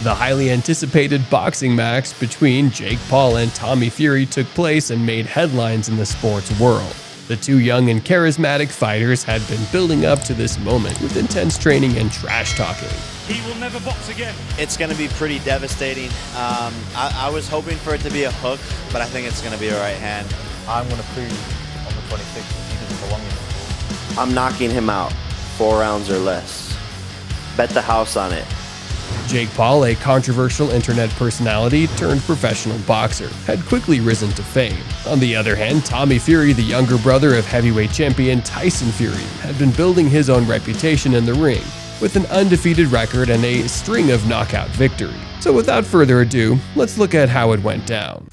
The highly anticipated boxing match between Jake Paul and Tommy Fury took place and made headlines in the sports world. The two young and charismatic fighters had been building up to this moment with intense training and trash talking. He will never box again. It's going to be pretty devastating. I was hoping for it to be a hook, but I think it's going to be a right hand. I'm going to prove on the 26th that he doesn't belong in. I'm knocking him out, 4 rounds or less. Bet the house on it. Jake Paul, a controversial internet personality turned professional boxer, had quickly risen to fame. On the other hand, Tommy Fury, the younger brother of heavyweight champion Tyson Fury, had been building his own reputation in the ring, with an undefeated record and a string of knockout victories. So without further ado, let's look at how it went down.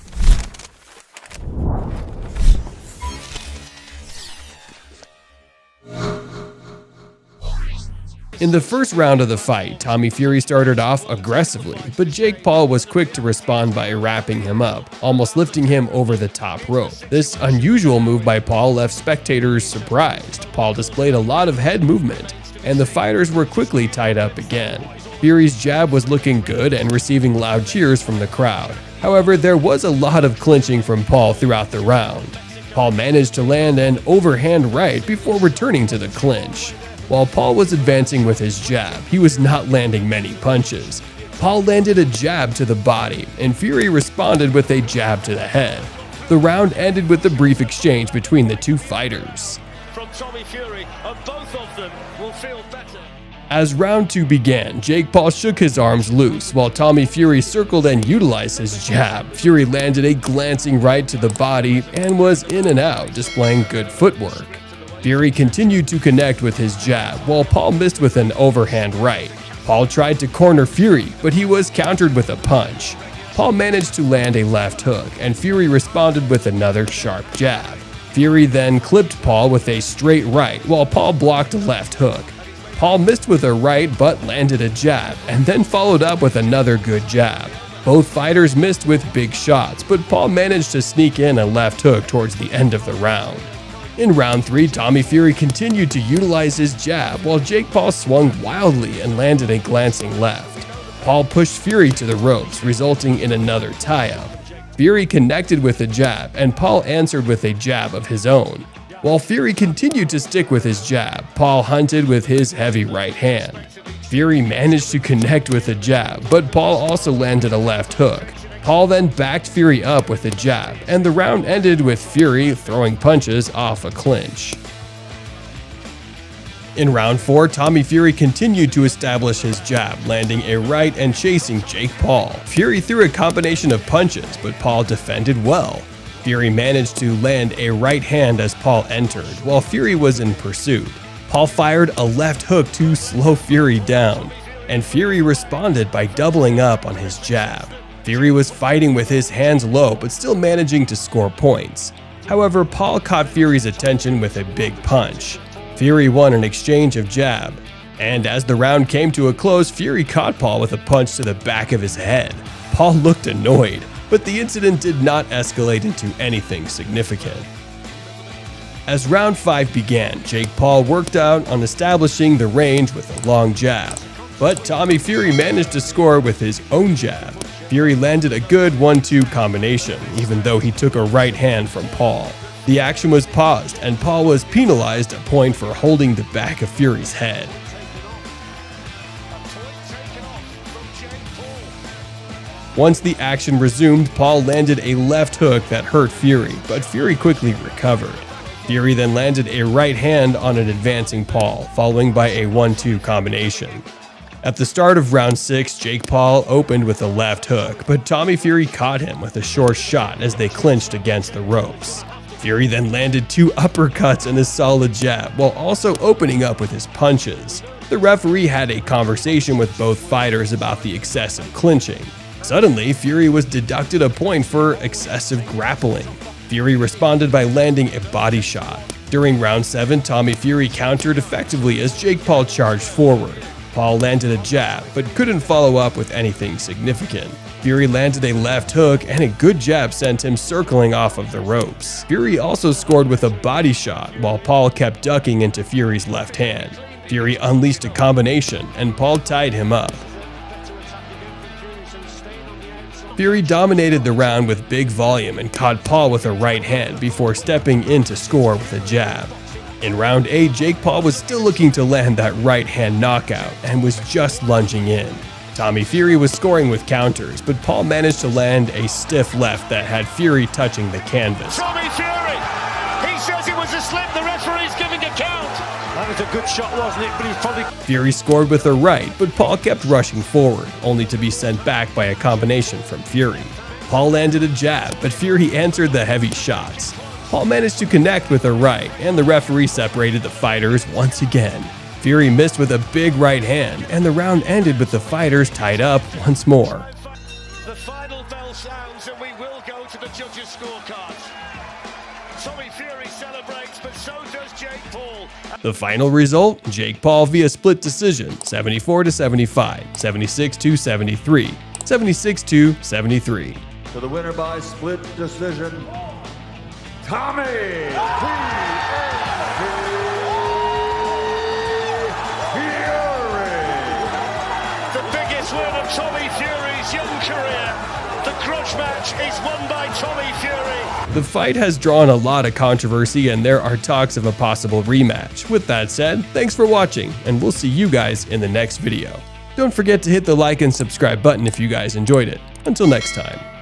In the first round of the fight, Tommy Fury started off aggressively, but Jake Paul was quick to respond by wrapping him up, almost lifting him over the top rope. This unusual move by Paul left spectators surprised. Paul displayed a lot of head movement, and the fighters were quickly tied up again. Fury's jab was looking good and receiving loud cheers from the crowd. However, there was a lot of clinching from Paul throughout the round. Paul managed to land an overhand right before returning to the clinch. While Paul was advancing with his jab, he was not landing many punches. Paul landed a jab to the body, and Fury responded with a jab to the head. The round ended with a brief exchange between the two fighters. From Tommy Fury, and both of them will feel better. As round 2 began, Jake Paul shook his arms loose, while Tommy Fury circled and utilized his jab. Fury landed a glancing right to the body and was in and out, displaying good footwork. Fury continued to connect with his jab, while Paul missed with an overhand right. Paul tried to corner Fury, but he was countered with a punch. Paul managed to land a left hook, and Fury responded with another sharp jab. Fury then clipped Paul with a straight right, while Paul blocked a left hook. Paul missed with a right but landed a jab, and then followed up with another good jab. Both fighters missed with big shots, but Paul managed to sneak in a left hook towards the end of the round. In round 3, Tommy Fury continued to utilize his jab while Jake Paul swung wildly and landed a glancing left. Paul pushed Fury to the ropes, resulting in another tie-up. Fury connected with a jab, and Paul answered with a jab of his own. While Fury continued to stick with his jab, Paul hunted with his heavy right hand. Fury managed to connect with a jab, but Paul also landed a left hook. Paul then backed Fury up with a jab, and the round ended with Fury throwing punches off a clinch. In round 4, Tommy Fury continued to establish his jab, landing a right and chasing Jake Paul. Fury threw a combination of punches, but Paul defended well. Fury managed to land a right hand as Paul entered, while Fury was in pursuit. Paul fired a left hook to slow Fury down, and Fury responded by doubling up on his jab. Fury was fighting with his hands low but still managing to score points. However, Paul caught Fury's attention with a big punch. Fury won an exchange of jab, and as the round came to a close, Fury caught Paul with a punch to the back of his head. Paul looked annoyed, but the incident did not escalate into anything significant. As round 5 began, Jake Paul worked out on establishing the range with a long jab, but Tommy Fury managed to score with his own jab. Fury landed a good 1-2 combination, even though he took a right hand from Paul. The action was paused, and Paul was penalized a point for holding the back of Fury's head. Once the action resumed, Paul landed a left hook that hurt Fury, but Fury quickly recovered. Fury then landed a right hand on an advancing Paul, following by a 1-2 combination. At the start of round 6, Jake Paul opened with a left hook, but Tommy Fury caught him with a short shot as they clinched against the ropes. Fury then landed 2 uppercuts and a solid jab, while also opening up with his punches. The referee had a conversation with both fighters about the excessive clinching. Suddenly, Fury was deducted a point for excessive grappling. Fury responded by landing a body shot. During round 7, Tommy Fury countered effectively as Jake Paul charged forward. Paul landed a jab, but couldn't follow up with anything significant. Fury landed a left hook, and a good jab sent him circling off of the ropes. Fury also scored with a body shot, while Paul kept ducking into Fury's left hand. Fury unleashed a combination, and Paul tied him up. Fury dominated the round with big volume and caught Paul with a right hand before stepping in to score with a jab. In round 8, Jake Paul was still looking to land that right hand knockout and was just lunging in. Tommy Fury was scoring with counters, but Paul managed to land a stiff left that had Fury touching the canvas. Tommy Fury! He says it was a slip, the referee's giving a count! That was a good shot, wasn't it? But he's probably... Fury scored with a right, but Paul kept rushing forward, only to be sent back by a combination from Fury. Paul landed a jab, but Fury answered the heavy shots. Paul managed to connect with a right, and the referee separated the fighters once again. Fury missed with a big right hand, and the round ended with the fighters tied up once more. The final bell sounds and we will go to the judges' scorecards. Tommy Fury celebrates, but so does Jake Paul. The final result, Jake Paul via split decision, 74-75, 76-73, 76-73. So the winner by split decision, Tommy The biggest win of Tommy Fury's young career. The grudge match is won by Tommy Fury. The fight has drawn a lot of controversy and there are talks of a possible rematch. With that said, thanks for watching and we'll see you guys in the next video. Don't forget to hit the like and subscribe button if you guys enjoyed it. Until next time.